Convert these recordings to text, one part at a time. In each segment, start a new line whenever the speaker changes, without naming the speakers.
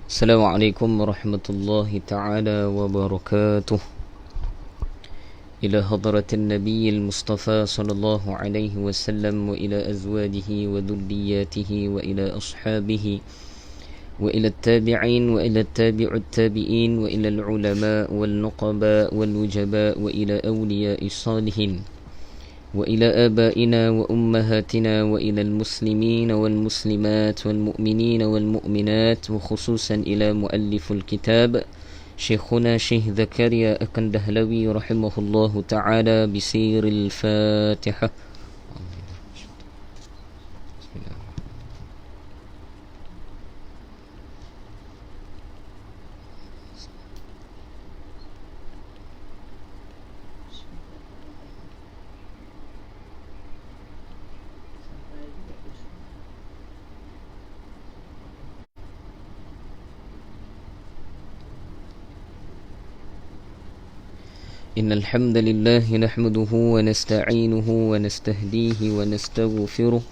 السلام عليكم ورحمة الله تعالى وبركاته. إلى حضرة النبي المصطفى صلى الله عليه وسلم وإلى أزواجه وذرياته وإلى أصحابه وإلى التابعين وإلى التابع التابعين وإلى العلماء والنقباء والوجباء وإلى أولياء الصالحين وإلى آبائنا وأمهاتنا وإلى المسلمين والمسلمات والمؤمنين والمؤمنات وخصوصا إلى مؤلف الكتاب شيخنا شيخ زكريا الكندهلوي رحمه الله تعالى بسير الفاتحة. إن الحمد لله نحمده ونستعينه ونستهديه ونستغفره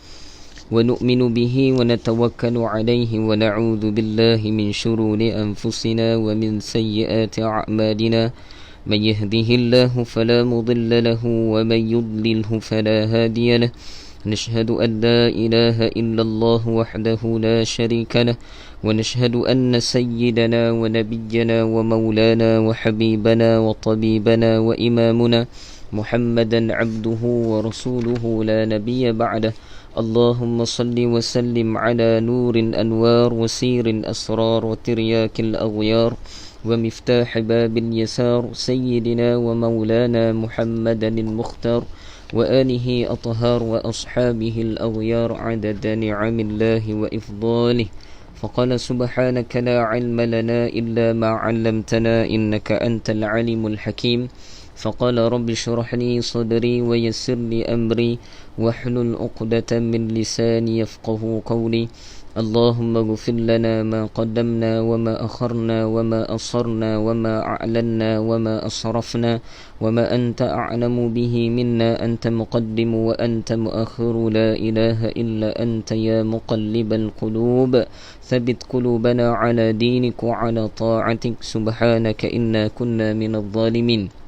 ونؤمن به ونتوكل عليه ونعوذ بالله من شرور أنفسنا ومن سيئات أعمالنا. من يهده الله فلا مضل له ومن يضلله فلا هادي له. نشهد أن لا إله إلا الله وحده لا شريك له ونشهد أن سيدنا ونبينا ومولانا وحبيبنا وطبيبنا وإمامنا محمدا عبده ورسوله لا نبي بعده. اللهم صل وسلم على نور أنوار وسير أسرار وترياك الأغيار ومفتاح باب اليسار سيدنا ومولانا محمدا المختار وآله أطهار وأصحابه الأغيار عدد نعم الله وإفضاله. فقال سبحانك لا علم لنا إلا ما علمتنا إنك أنت العليم الحكيم. فقال رب اشرح لي صدري ويسر لي أمري واحلل عقدة من لساني يفقه قولي. اللهم اغفر لنا ما قدمنا وما أخرنا وما أصرنا وما أعلنا وما أسرفنا وما أنت أعلم به منا. أنت مقدم وأنت مؤخر لا إله إلا أنت يا مقلب القلوب ثبت قلوبنا على دينك وعلى طاعتك. سبحانك إنا كنا من الظالمين.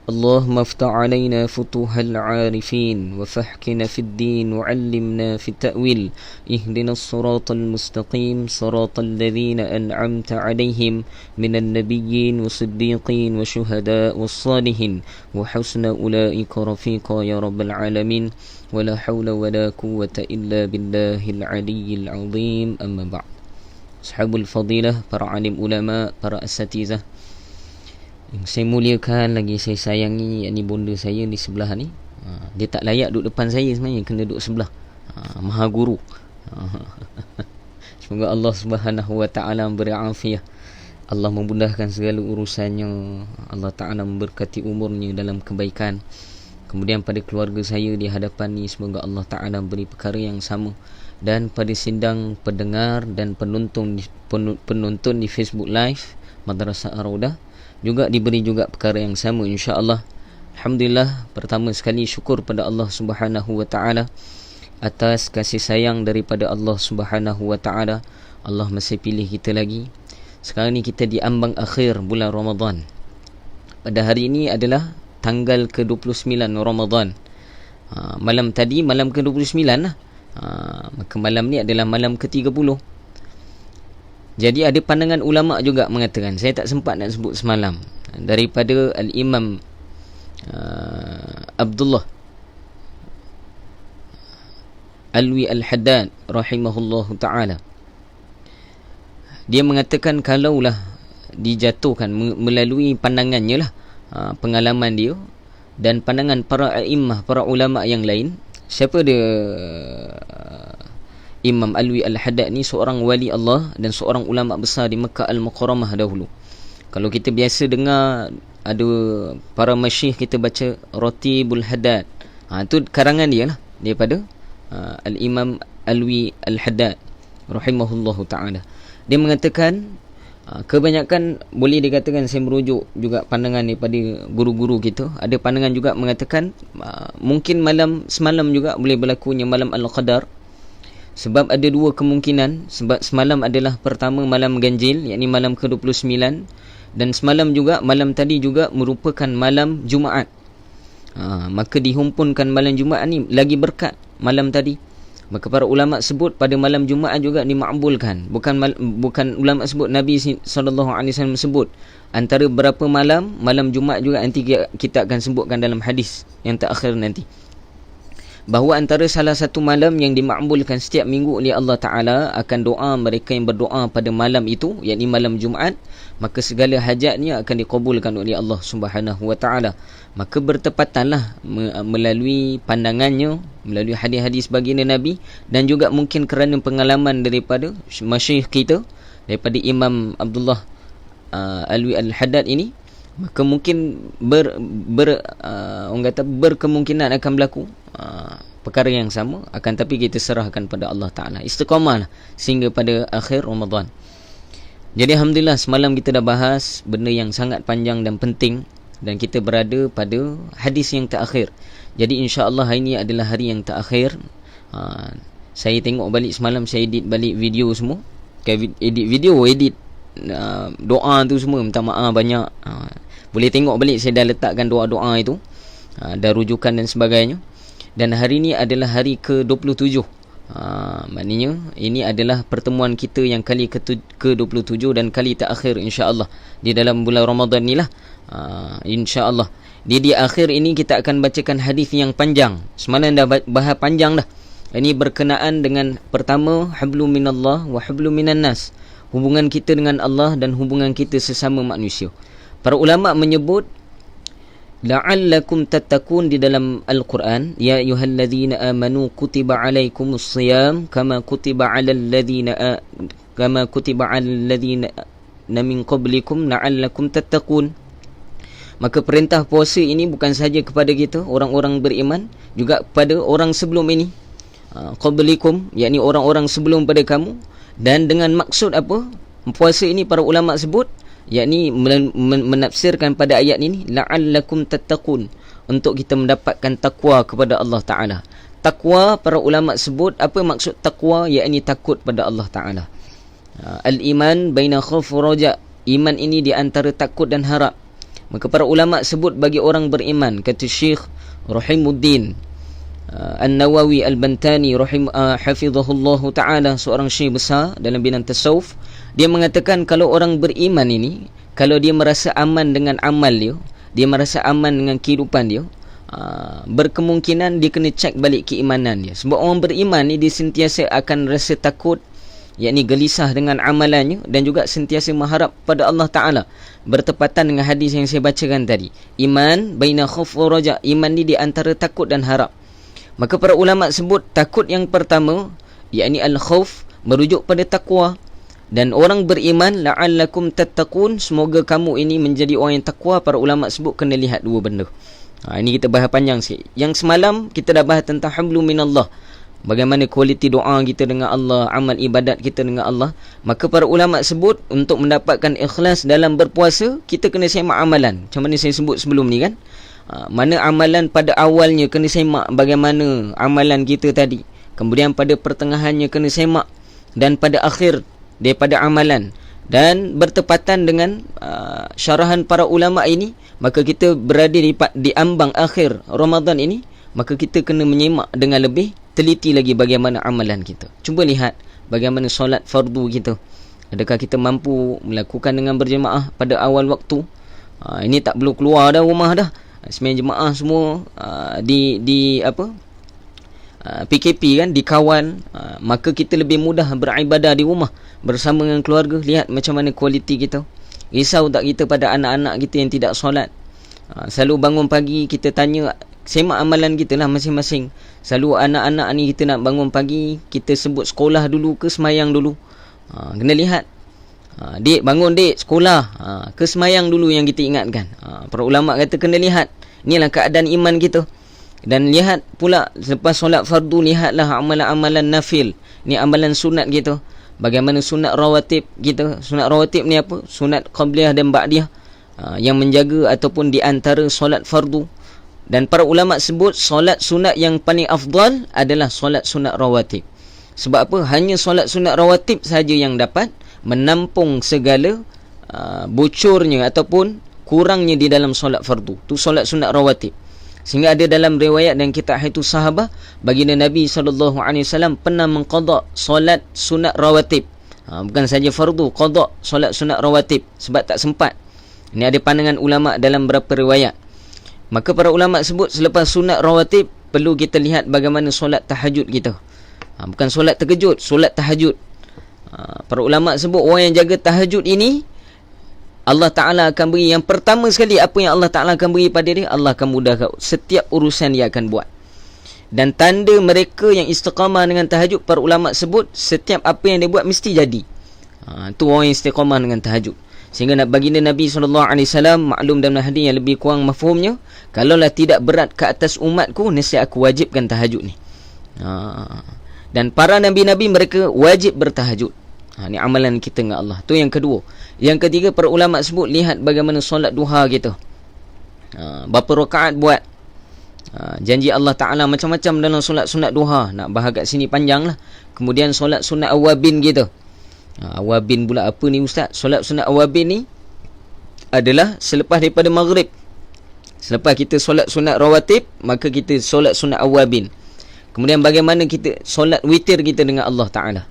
اللهم افتح علينا فتوح العارفين وفحكنا في الدين وعلمنا في التأويل. اهدنا الصراط المستقيم صراط الذين أنعمت عليهم من النبيين والصديقين والشهداء والصالحين وحسن أولئك رفيقا يا رب العالمين. ولا حول ولا قوة إلا بالله العلي العظيم. أما بعد. أصحاب الفضيلة para alim ulama, para asatizah yang saya muliakan lagi saya sayangi, yakni bonda saya di sebelah ni. Dia tak layak duduk depan saya sebenarnya, kena duduk sebelah. Maha Guru. Semoga Allah Subhanahu Wa Taala memberi afiah. Allah memudahkan segala urusannya. Allah Taala memberkati umurnya dalam kebaikan. Kemudian pada keluarga saya di hadapan ni, semoga Allah Taala beri perkara yang sama. Dan pada sindang pendengar dan penonton di Facebook Live Madrasah Ar-Raudah juga diberi juga perkara yang sama, insya-Allah. Alhamdulillah, pertama sekali syukur pada Allah Subhanahu Wa Taala atas kasih sayang daripada Allah Subhanahu Wa Taala. Allah masih pilih kita lagi. Sekarang ni kita di ambang akhir bulan Ramadan. Pada hari ini adalah tanggal ke-29 Ramadan. Malam tadi malam ke-29 lah. Maka malam ni adalah malam ke-30. Jadi ada pandangan ulama' juga mengatakan, saya tak sempat nak sebut semalam, daripada Al-Imam Abdullah Alwi Al-Haddad rahimahullahu ta'ala. Dia mengatakan kalaulah dijatuhkan melalui pandangannya lah, pengalaman dia dan pandangan para a'immah, para ulama' yang lain. Siapa dia? Imam Alwi Al-Haddad ni seorang wali Allah dan seorang ulama besar di Mekah Al-Mukarramah dahulu. Kalau kita biasa dengar ada para masyayikh kita baca Ratibul Haddad, itu karangan dia lah, daripada Al-Imam Alwi Al-Haddad rahimahullahu ta'ala. Dia mengatakan kebanyakan boleh dikatakan, saya merujuk juga pandangan daripada guru-guru kita. Ada pandangan juga mengatakan mungkin malam semalam juga boleh berlakunya malam Al-Qadar. Sebab ada dua kemungkinan. Sebab semalam adalah pertama malam ganjil, yakni malam ke-29, dan semalam juga, malam tadi juga merupakan malam Jumaat. Maka dihimpunkan malam Jumaat ni lagi berkat malam tadi. Maka para ulama sebut pada malam Jumaat juga dimakbulkan. Bukan ulama sebut, Nabi SAW sebut antara berapa malam Jumaat juga nanti kita akan sebutkan dalam hadis yang terakhir nanti, bahawa antara salah satu malam yang dimakbulkan setiap minggu oleh Allah Ta'ala akan doa mereka yang berdoa pada malam itu, yakni malam Jumaat, maka segala hajatnya akan dikabulkan oleh Allah Subhanahu Wa Ta'ala. Maka bertepatanlah melalui pandangannya, melalui hadis-hadis baginda Nabi, dan juga mungkin kerana pengalaman daripada masyayikh kita, daripada Imam Abdullah Alwi Al-Haddad ini, maka mungkin orang kata berkemungkinan akan berlaku perkara yang sama, akan tapi kita serahkan pada Allah Ta'ala. Istiqamah sehingga pada akhir Ramadan. Jadi Alhamdulillah semalam kita dah bahas benda yang sangat panjang dan penting, dan kita berada pada hadis yang terakhir. Jadi insya-Allah hari ini adalah hari yang terakhir. Saya tengok balik semalam, saya edit balik video semua. Edit doa tu semua, minta maaf banyak. Boleh tengok balik, saya dah letakkan doa-doa itu, dah rujukan dan sebagainya. Dan hari ini adalah hari ke-27. Maknanya ini adalah pertemuan kita yang kali ke-27 dan kali terakhir insya-Allah di dalam bulan Ramadan ni lah. InsyaAllah di akhir ini kita akan bacakan hadis yang panjang. Semalam dah bahas panjang dah. Ini berkenaan dengan pertama, hablu minallah wa hablu minan nas, hubungan kita dengan Allah dan hubungan kita sesama manusia. Para ulama menyebut la'allakum tattaqun di dalam Al-Quran, ya ayyuhalladzina amanu kutiba alaikumus siyam kama kutiba alal ladzina min qablikum la'allakum tattaqun. Maka perintah puasa ini bukan sahaja kepada kita orang-orang beriman, juga kepada orang sebelum ini, qablikum, yakni orang-orang sebelum pada kamu. Dan dengan maksud apa puasa ini, para ulama sebut, yakni menafsirkan pada ayat ini la'allakum tattaqun, untuk kita mendapatkan takwa kepada Allah Ta'ala. Takwa, para ulama sebut, apa maksud takwa? Yakni takut pada Allah Ta'ala. Al-iman baina khauf wa raja, iman ini di antara takut dan harap. Maka para ulama sebut bagi orang beriman, kata Syekh Rahimuddin An-Nawawi Al-Bantani hafizahullah ta'ala, seorang syekh besar dalam bidang tasawuf, dia mengatakan kalau orang beriman ini, kalau dia merasa aman dengan amal dia merasa aman dengan kehidupan dia, berkemungkinan dia kena cek balik keimanan dia. Sebab orang beriman ni dia sentiasa akan rasa takut, yakni gelisah dengan amalannya, dan juga sentiasa mengharap pada Allah Ta'ala. Bertepatan dengan hadis yang saya bacakan tadi, iman baina khauf wa raja, iman ni di antara takut dan harap. Maka para ulama sebut takut yang pertama, yakni al-khauf, merujuk pada takwa. Dan orang beriman, la'allakum tattaqun, semoga kamu ini menjadi orang yang takwa. Para ulama sebut kena lihat dua benda. Ini kita bahas panjang sikit. Yang semalam kita dah bahas tentang hablu minallah, bagaimana kualiti doa kita dengan Allah, amal ibadat kita dengan Allah. Maka para ulama sebut untuk mendapatkan ikhlas dalam berpuasa, kita kena semak amalan. Macam mana saya sebut sebelum ni kan, mana amalan pada awalnya kena semak bagaimana amalan kita tadi, kemudian pada pertengahannya kena semak, dan pada akhir daripada amalan. Dan bertepatan dengan syarahan para ulama ini, maka kita berada di ambang akhir Ramadan ini, maka kita kena menyemak dengan lebih teliti lagi bagaimana amalan kita. Cuba lihat bagaimana solat fardu kita. Adakah kita mampu melakukan dengan berjemaah pada awal waktu? Ini tak perlu keluar dah rumah dah. Sembahyang jemaah semua PKP kan, dikawal. Maka kita lebih mudah beribadah di rumah bersama dengan keluarga. Lihat macam mana kualiti kita. Risau tak kita pada anak-anak kita yang tidak solat? Selalu bangun pagi kita tanya, semak amalan kita lah masing-masing. Selalu anak-anak ni kita nak bangun pagi, kita sebut sekolah dulu ke semayang dulu? Kena lihat. Dek bangun dek, sekolah ke semayang dulu yang kita ingatkan. Para ulama kata kena lihat. Inilah keadaan iman kita. Dan lihat pula selepas solat fardu, lihatlah amalan-amalan nafil. Ni amalan sunat kita. Bagaimana sunat rawatib kita. Sunat rawatib ni apa? Sunat qabliyah dan ba'diyah, yang menjaga ataupun di antara solat fardu. Dan para ulama sebut solat sunat yang paling afdal adalah solat sunat rawatib. Sebab apa? Hanya solat sunat rawatib saja yang dapat menampung segala bocornya ataupun kurangnya di dalam solat fardu. Tu solat sunat rawatib. Sehingga ada dalam riwayat dan kitab itu sahabah, baginda Nabi SAW pernah mengqada solat sunat rawatib. Bukan saja fardu, qada solat sunat rawatib sebab tak sempat. Ini ada pandangan ulama dalam beberapa riwayat. Maka para ulama sebut selepas sunat rawatib perlu kita lihat bagaimana solat tahajud kita. Bukan solat terkejut, solat tahajud. Para ulama sebut orang yang jaga tahajud ini, Allah Ta'ala akan beri, yang pertama sekali apa yang Allah Ta'ala akan beri pada dia, Allah akan mudahkan setiap urusan dia akan buat. Dan tanda mereka yang istiqamah dengan tahajud, para ulama sebut setiap apa yang dia buat mesti jadi. Itu orang yang istiqamah dengan tahajud. Sehingga baginda Nabi SAW maklum dalam hadis yang lebih kurang mafhumnya, kalaulah tidak berat ke atas umatku, nescaya aku wajibkan tahajud ni. Dan para Nabi-Nabi mereka wajib bertahajud. Ini amalan kita dengan Allah. Tu yang kedua. Yang ketiga, para ulama sebut lihat bagaimana solat duha kita. Berapa rakaat buat. Janji Allah Ta'ala macam-macam dalam solat sunat duha. Nak bahas kat sini panjang lah. Kemudian solat sunat awabin kita. Awabin pula apa ni Ustaz? Solat sunat awabin ni adalah selepas daripada maghrib. Selepas kita solat sunat rawatib, maka kita solat sunat awabin. Kemudian bagaimana kita solat witir kita dengan Allah Ta'ala.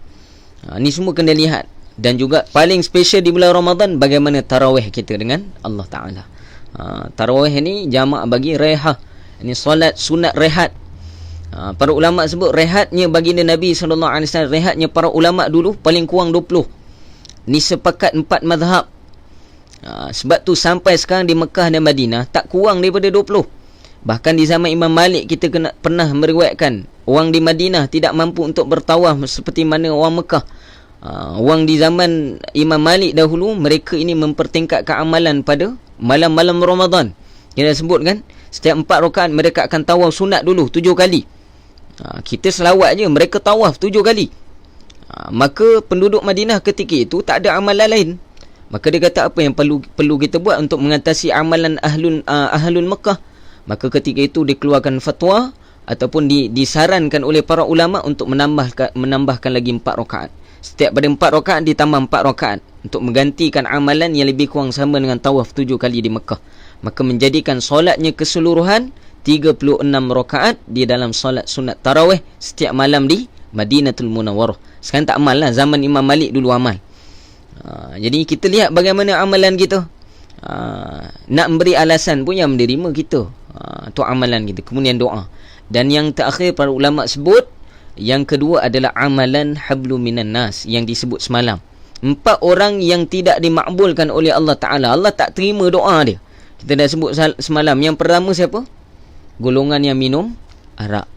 Ni semua kena lihat. Dan juga paling special di bulan Ramadan, bagaimana tarawih kita dengan Allah Ta'ala. Tarawih ni jamak bagi rehat. Ini solat sunat rehat. Para ulama sebut rehatnya baginda Nabi SAW, rehatnya para ulama dulu paling kurang 20. Ni sepakat 4 mazhab. Sebab tu sampai sekarang di Mekah dan Madinah tak kurang daripada 20. Bahkan di zaman Imam Malik kita pernah meriwayatkan orang di Madinah tidak mampu untuk bertawaf seperti mana orang Mekah. Orang di zaman Imam Malik dahulu, mereka ini mempertingkatkan amalan pada malam-malam Ramadan. Kita sebut kan, setiap 4 rakaat mereka akan tawaf sunat dulu 7 kali. Kita selawat je, mereka tawaf 7 kali. Maka penduduk Madinah ketika itu tak ada amalan lain. Maka dia kata apa yang perlu kita buat untuk mengatasi amalan ahlul Mekah. Maka ketika itu dikeluarkan fatwa ataupun disarankan oleh para ulama untuk menambahkan lagi 4 rakaat. Setiap pada 4 rakaat ditambah 4 rakaat untuk menggantikan amalan yang lebih kurang sama dengan tawaf 7 kali di Mekah. Maka menjadikan solatnya keseluruhan 36 rakaat di dalam solat sunat tarawih setiap malam di Madinatul Munawwarah. Sekarang tak amal lah, zaman Imam Malik dulu amal. Jadi kita lihat bagaimana amalan kita. Nak memberi alasan pun yang menerima kita. Tu amalan kita. Kemudian doa. Dan yang terakhir para ulama sebut, yang kedua adalah amalan hablu minan nas yang disebut semalam. 4 orang yang tidak dimakbulkan oleh Allah Ta'ala. Allah tak terima doa dia. Kita dah sebut semalam. Yang pertama siapa? Golongan yang minum arak.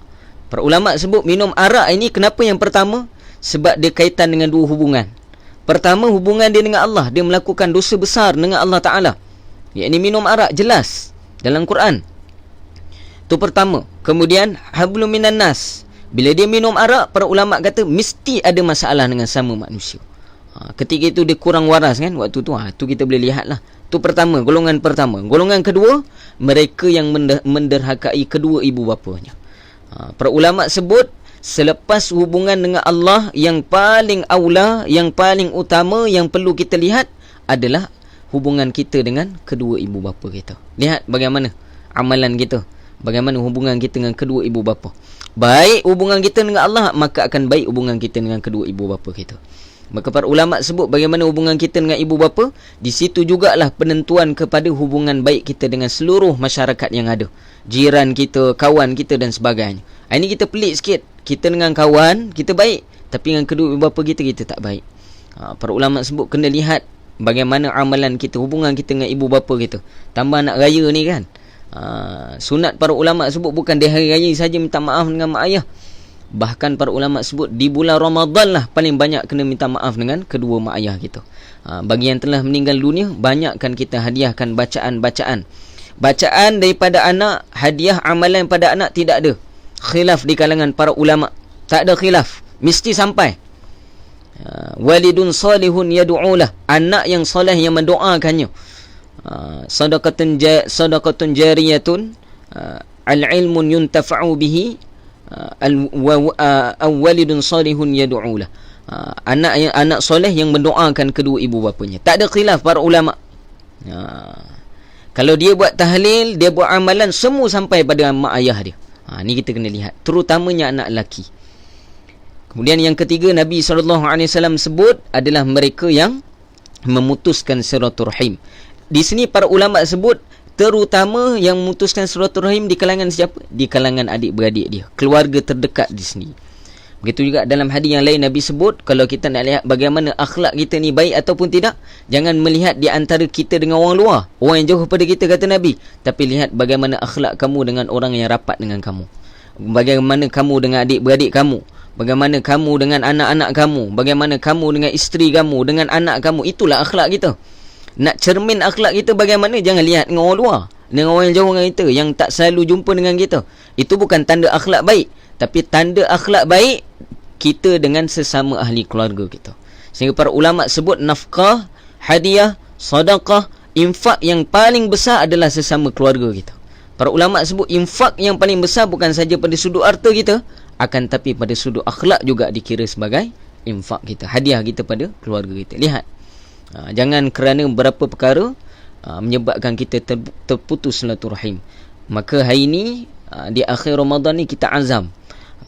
Para ulama sebut minum arak ini kenapa yang pertama? Sebab dia kaitan dengan 2 hubungan. Pertama, hubungan dia dengan Allah. Dia melakukan dosa besar dengan Allah Ta'ala. Iaitu minum arak, jelas dalam Quran. Itu pertama. Kemudian hablu minan nas. Bila dia minum arak, para ulama kata mesti ada masalah dengan sama manusia. Ketika itu dia kurang waras kan waktu tu. Tu kita boleh lihat lah. Itu pertama, golongan pertama. Golongan kedua, mereka yang menderhakai kedua ibu bapanya. Para ulama sebut, selepas hubungan dengan Allah, yang paling aula, yang paling utama, yang perlu kita lihat adalah hubungan kita dengan kedua ibu bapa kita. Lihat bagaimana amalan kita, bagaimana hubungan kita dengan kedua ibu bapa. Baik hubungan kita dengan Allah, maka akan baik hubungan kita dengan kedua ibu bapa kita. Maka para ulama sebut bagaimana hubungan kita dengan ibu bapa. Di situ jugalah penentuan kepada hubungan baik kita dengan seluruh masyarakat yang ada. Jiran kita, kawan kita dan sebagainya. Ini kita pelik sikit. Kita dengan kawan, kita baik. Tapi dengan kedua ibu bapa kita, kita tak baik. Para ulama sebut kena lihat bagaimana amalan kita, hubungan kita dengan ibu bapa kita. Tambah nak raya ni kan. Sunat para ulama sebut bukan di hari raya saja minta maaf dengan mak ayah. Bahkan para ulama sebut di bulan Ramadan lah paling banyak kena minta maaf dengan kedua mak ayah kita. Bagi yang telah meninggal dunia, banyakkan kita hadiahkan bacaan-bacaan. Bacaan daripada anak, hadiah amalan pada anak tidak ada khilaf di kalangan para ulama. Tak ada khilaf, mesti sampai. Walidun salihun yad'ulah, anak yang soleh yang mendoakannya. Sadaqatun jariyatun, al-ilmun yuntafa'u bihi, walidun salihun yad'u lah. Anak soleh yang mendoakan kedua ibu bapanya. Tak ada khilaf para ulama. Kalau dia buat tahlil, dia buat amalan, semua sampai pada mak ayah dia. Ni kita kena lihat, terutamanya anak lelaki. Kemudian yang ketiga, Nabi SAW sebut adalah mereka yang memutuskan silaturahim. Di sini para ulama sebut terutama yang memutuskan silaturahim di kalangan siapa? Di kalangan adik-beradik dia, keluarga terdekat di sini. Begitu juga dalam hadis yang lain Nabi sebut, kalau kita nak lihat bagaimana akhlak kita ni baik ataupun tidak, jangan melihat di antara kita dengan orang luar, orang yang jauh pada kita, kata Nabi, tapi lihat bagaimana akhlak kamu dengan orang yang rapat dengan kamu, bagaimana kamu dengan adik-beradik kamu, bagaimana kamu dengan anak-anak kamu, bagaimana kamu dengan isteri kamu, dengan anak kamu. Itulah akhlak kita. Nak cermin akhlak kita bagaimana, jangan lihat dengan orang luar, dengan orang yang jauh dengan kita, yang tak selalu jumpa dengan kita. Itu bukan tanda akhlak baik, tapi tanda akhlak baik kita dengan sesama ahli keluarga kita. Sehingga para ulama sebut nafkah, hadiah, sedekah, infak yang paling besar adalah sesama keluarga kita. Para ulama sebut infak yang paling besar bukan saja pada sudut harta kita, akan tapi pada sudut akhlak juga dikira sebagai infak kita, hadiah kita pada keluarga kita. Lihat, jangan kerana beberapa perkara menyebabkan kita terputus silaturahim. Maka hari ini di akhir Ramadan ni kita azam,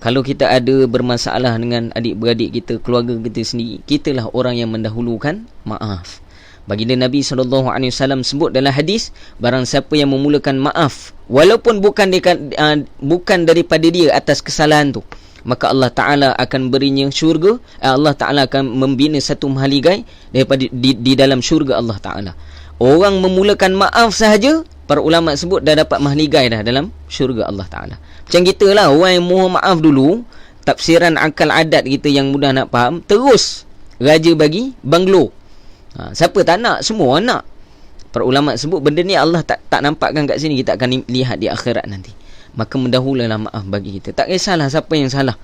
kalau kita ada bermasalah dengan adik-beradik kita, keluarga kita sendiri, kitalah orang yang mendahulukan maaf. Baginda Nabi SAW sebut dalam hadis, barang siapa yang memulakan maaf walaupun bukan daripada dia atas kesalahan tu, maka Allah Ta'ala akan berinya syurga. Allah Ta'ala akan membina satu mahligai daripada di dalam syurga Allah Ta'ala. Orang memulakan maaf sahaja, para ulama sebut dah dapat mahligai dah dalam syurga Allah Ta'ala. Macam kita lah, orang yang mohon maaf dulu, tafsiran akal adat kita yang mudah nak faham, terus raja bagi banglo. Siapa tak nak? Semua nak. Para ulama sebut benda ni Allah tak nampakkan kat sini, kita akan lihat di akhirat nanti. Maka mendahululah maaf bagi kita. Tak kisahlah siapa yang salah,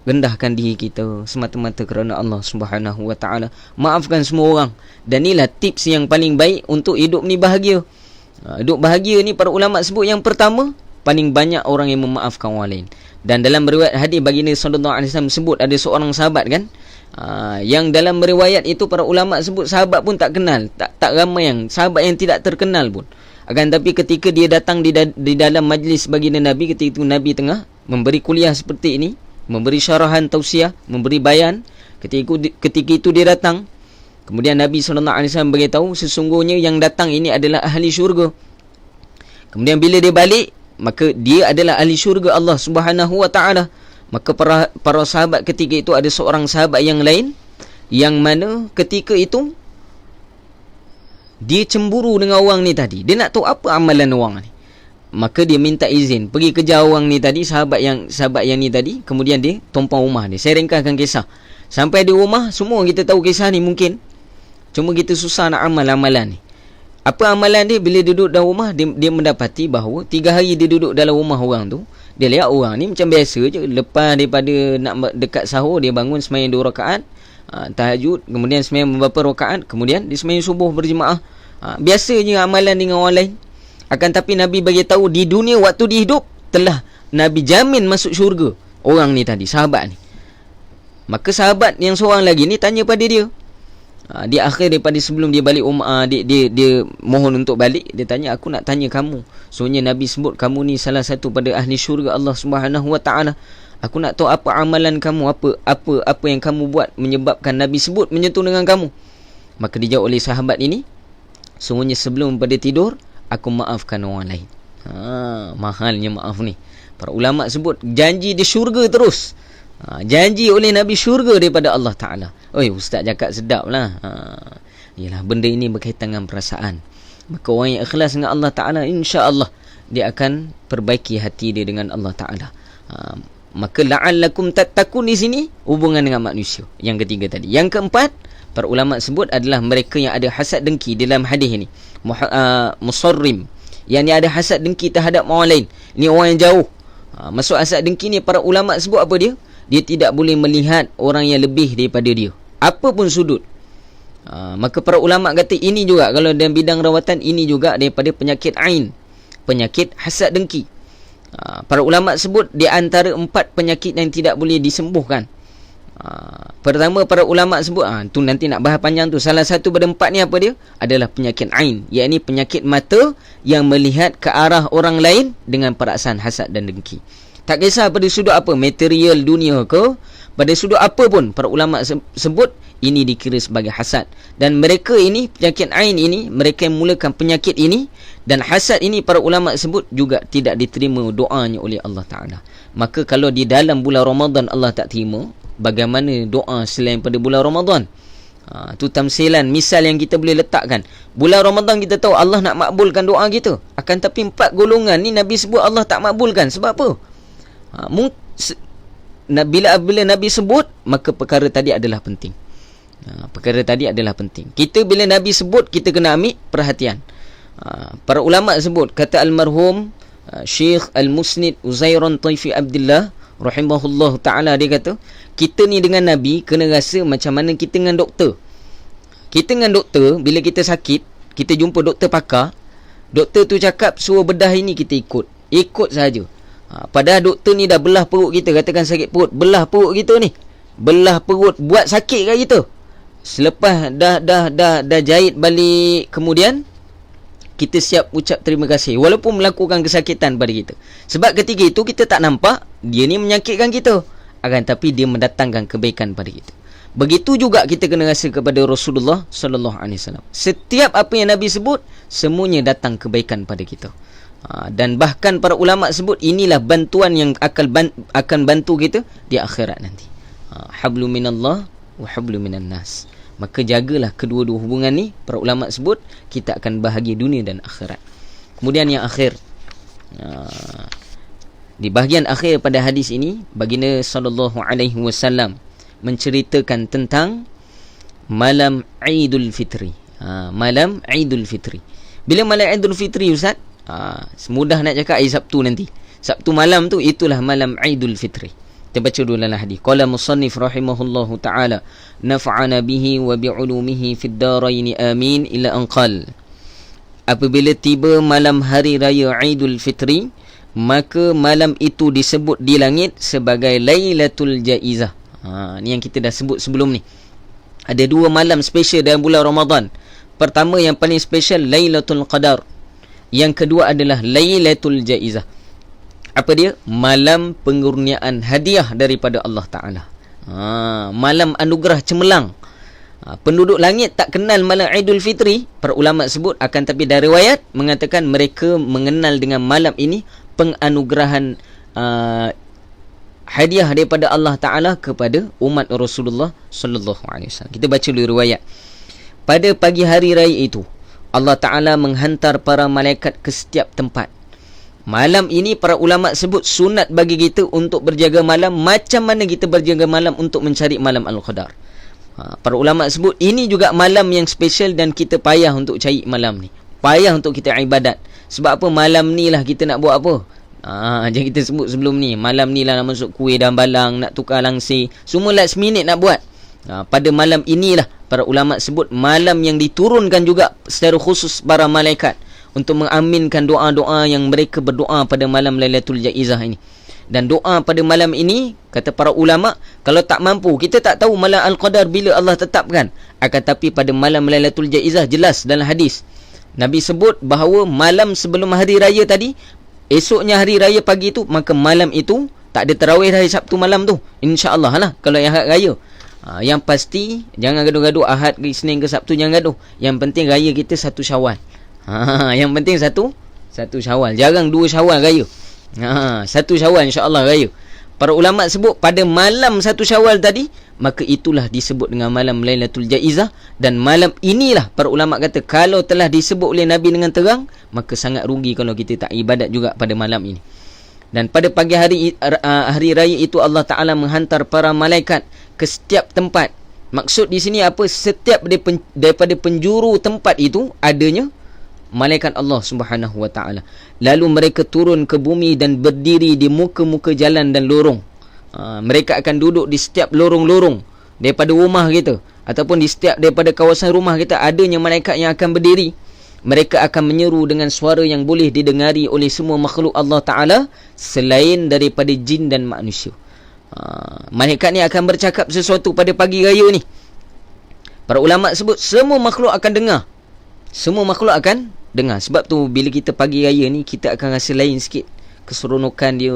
rendahkan diri kita semata-mata kerana Allah Subhanahu Wa Taala. Maafkan semua orang. Dan inilah tips yang paling baik untuk hidup ni bahagia. Hidup bahagia ni para ulama sebut yang pertama, paling banyak orang yang memaafkan orang lain. Dan dalam riwayat hadis baginda sallallahu alaihi wasallam sebut ada seorang sahabat kan, yang dalam riwayat itu para ulama sebut sahabat pun tak kenal, tak ramai yang sahabat yang tidak terkenal pun. Akan tapi ketika dia datang di dalam majlis baginda Nabi, ketika itu Nabi tengah memberi kuliah seperti ini, memberi syarahan tausiah, memberi bayan, ketika itu dia datang. Kemudian Nabi sallallahu alaihi wasallam beritahu sesungguhnya yang datang ini adalah ahli syurga. Kemudian bila dia balik, maka dia adalah ahli syurga Allah Subhanahu Wa Taala. Maka para sahabat ketika itu, ada seorang sahabat yang lain yang mana ketika itu dia cemburu dengan orang ni tadi. Dia nak tahu apa amalan orang ni. Maka dia minta izin pergi kejar orang ni tadi, sahabat yang ni tadi. Kemudian dia tumpang rumah dia. Saya ringkaskan kisah. Sampai di rumah, semua kita tahu kisah ni mungkin. Cuma kita susah nak amal amalan ni. Apa amalan dia? Bila duduk dalam rumah, dia mendapati bahawa 3 hari dia duduk dalam rumah orang tu, dia lihat orang ni macam biasa je. Lepas daripada nak dekat sahur, dia bangun sembahyang 2 rakaat, tahajud, kemudian sembahyang beberapa rakaat, kemudian dia sembahyang subuh berjemaah. Biasa je amalan dengan orang lain. Akan tapi Nabi bagi tahu di dunia waktu dia hidup, telah Nabi jamin masuk syurga orang ni tadi, sahabat ni. Maka sahabat yang seorang lagi ni tanya pada dia, di akhir daripada sebelum dia balik rumah, dia mohon untuk balik, dia tanya, aku nak tanya kamu, soalnya Nabi sebut kamu ni salah satu pada ahli syurga Allah Subhanahu Wa Taala. Aku nak tahu apa amalan kamu, apa yang kamu buat menyebabkan Nabi sebut menyentuh dengan kamu. Maka dijawab oleh sahabat ini, sungguhnya sebelum pada tidur aku maafkan orang lain. Mahalnya maaf ni. Para ulama sebut janji di syurga terus. Janji oleh Nabi syurga daripada Allah Ta'ala. Oi, ustaz cakap sedap lah. Yalah, benda ini berkaitan dengan perasaan. Maka orang yang ikhlas dengan Allah Ta'ala, insya-Allah dia akan perbaiki hati dia dengan Allah Ta'ala. Maka la'allakum tattaqun di sini hubungan dengan manusia. Yang ketiga tadi. Yang keempat, para ulama sebut adalah mereka yang ada hasad dengki dalam hadis ini. Musarrim, yang ni ada hasad dengki terhadap orang lain. Ini orang yang jauh. Masuk hasad dengki ni, para ulama sebut apa dia? Dia tidak boleh melihat orang yang lebih daripada dia, apa pun sudut. Maka para ulama kata ini juga, kalau dalam bidang rawatan, ini juga daripada penyakit ain, penyakit hasad dengki. Para ulama sebut di antara 4 penyakit yang tidak boleh disembuhkan. Pertama, para ulama sebut, tu nanti nak bahas panjang tu. Salah satu pada 4 ni apa dia? Adalah penyakit ain, iaitu penyakit mata yang melihat ke arah orang lain dengan perasaan hasad dan dengki. Tak kisah pada sudut apa, material dunia ke, pada sudut apa pun, para ulama sebut ini dikira sebagai hasad. Dan mereka ini, penyakit ain ini, mereka yang mulakan penyakit ini, dan hasad ini para ulama sebut juga tidak diterima doanya oleh Allah Ta'ala. Maka kalau di dalam bulan Ramadan Allah tak terima, bagaimana doa selain pada bulan Ramadan? Tu tamsilan, misal yang kita boleh letakkan. Bulan Ramadan kita tahu Allah nak makbulkan doa kita. Akan tapi 4 golongan ni Nabi sebut Allah tak makbulkan. Sebab apa? Bila Nabi sebut, maka perkara tadi adalah penting. Perkara tadi adalah penting. Kita bila Nabi sebut, kita kena ambil perhatian. Para ulama sebut, kata almarhum Syekh Al-Musnid Uzairan Taifi Abdullah rahimahullah ta'ala, dia kata, kita ni dengan Nabi kena rasa macam mana kita dengan doktor. Kita dengan doktor, bila kita sakit, kita jumpa doktor pakar, doktor tu cakap suruh bedah ini, kita ikut sahaja. Padahal doktor ni dah belah perut kita, katakan sakit perut, belah perut kita ni, belah perut, buat sakit kat kita. Selepas dah jahit balik, kemudian kita siap ucap terima kasih walaupun melakukan kesakitan pada kita. Sebab ketika itu kita tak nampak dia ni menyakitkan kita, akan tapi dia mendatangkan kebaikan pada kita. Begitu juga kita kena rasa kepada Rasulullah sallallahu alaihi wasallam. Setiap apa yang Nabi sebut, semuanya datang kebaikan pada kita. Dan bahkan para ulama sebut inilah bantuan yang akan bantu kita di akhirat nanti. Hablu minallah wa hablu minan nas. Maka jagalah kedua-dua hubungan ni. Para ulama sebut kita akan bahagia dunia dan akhirat. Kemudian yang akhir, di bahagian akhir pada hadis ini, baginda sallallahu alaihi wasallam menceritakan tentang malam Aidul Fitri. Malam Aidul Fitri. Bila malam Aidul Fitri, Ustaz? Semudah nak cakap hari Sabtu nanti. Sabtu malam tu, itulah malam Aidul Fitri. Kita baca dulu dalam hadis. Qala musannif rahimahullahu ta'ala, nafa'ana bihi wa bi'ulumihi fid daraini amin, ila anqal. Apabila tiba malam hari raya Aidul Fitri, maka malam itu disebut di langit sebagai Lailatul Jaizah. Ni yang kita dah sebut sebelum ni. Ada 2 malam special dalam bulan Ramadan. Pertama yang paling special, Lailatul Qadar. Yang kedua adalah Lailatul Jaizah. Apa dia? Malam pengurniaan hadiah daripada Allah Ta'ala. Malam anugerah cemerlang. Penduduk langit tak kenal malam Aidul Fitri. Para ulama sebut, akan tapi dari riwayat mengatakan mereka mengenal dengan malam ini penganugerahan hadiah daripada Allah Ta'ala kepada umat Rasulullah sallallahu alaihi wasallam. Kita baca dulu riwayat. Pada pagi hari raya itu, Allah Ta'ala menghantar para malaikat ke setiap tempat. Malam ini para ulama sebut sunat bagi kita untuk berjaga malam macam mana kita berjaga malam untuk mencari malam Al-Qadar. Para ulama sebut ini juga malam yang special dan kita payah untuk cari malam ni. Payah untuk kita ibadat. Sebab apa? Malam ni lah kita nak buat apa? Macam kita sebut sebelum ni, malam ni lah nak masuk kuih dan balang, nak tukar langsir, semua last minute nak buat. Pada malam inilah para ulama sebut malam yang diturunkan juga secara khusus para malaikat untuk mengaminkan doa-doa yang mereka berdoa pada malam Lailatul Jaizah ini. Dan doa pada malam ini, kata para ulama, kalau tak mampu, kita tak tahu malam Al-Qadar bila Allah tetapkan. Akan tapi pada malam Lailatul Jaizah, jelas dalam hadis Nabi sebut bahawa malam sebelum hari raya tadi, esoknya hari raya pagi tu, maka malam itu tak ada tarawih hari Sabtu malam tu, insya-Allah lah kalau yang hari raya. Yang pasti jangan gaduh-gaduh Ahad ke Isnin ke Sabtu, jangan gaduh. Yang penting raya kita 1 Syawal. Yang penting satu Syawal. Jarang 2 Syawal raya. 1 Syawal insya-Allah raya. Para ulama sebut pada malam 1 Syawal tadi, maka itulah disebut dengan malam Lailatul Jaizah. Dan malam inilah para ulama kata kalau telah disebut oleh Nabi dengan terang, maka sangat rugi kalau kita tak ibadat juga pada malam ini. Dan pada pagi hari raya itu Allah Ta'ala menghantar para malaikat ke setiap tempat. Maksud di sini apa? Setiap daripada penjuru tempat itu adanya malaikat Allah Subhanahu wa Ta'ala. Lalu mereka turun ke bumi dan berdiri di muka-muka jalan dan lorong. Mereka akan duduk di setiap lorong-lorong daripada rumah kita, ataupun di setiap daripada kawasan rumah kita adanya malaikat yang akan berdiri. mereka akan menyeru dengan suara yang boleh didengari oleh semua makhluk Allah Ta'ala selain daripada jin dan manusia. Malaikat ni akan bercakap sesuatu pada pagi raya ni. Para ulama sebut semua makhluk akan dengar. Semua makhluk akan dengar. Sebab tu bila kita pagi raya ni, kita akan rasa lain sikit keseronokan dia,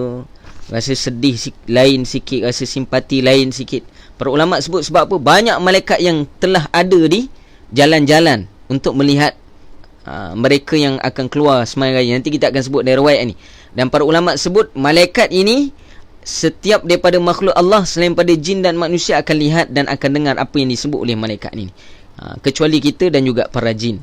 rasa sedih lain sikit, rasa simpati lain sikit. Para ulama sebut sebab apa? Banyak malaikat yang telah ada di jalan-jalan untuk melihat mereka yang akan keluar sembahyang raya. Nanti kita akan sebut dari riwayat ni. Dan para ulama sebut malaikat ini setiap daripada makhluk Allah selain pada jin dan manusia akan lihat dan akan dengar apa yang disebut oleh malaikat ini, kecuali kita dan juga para jin.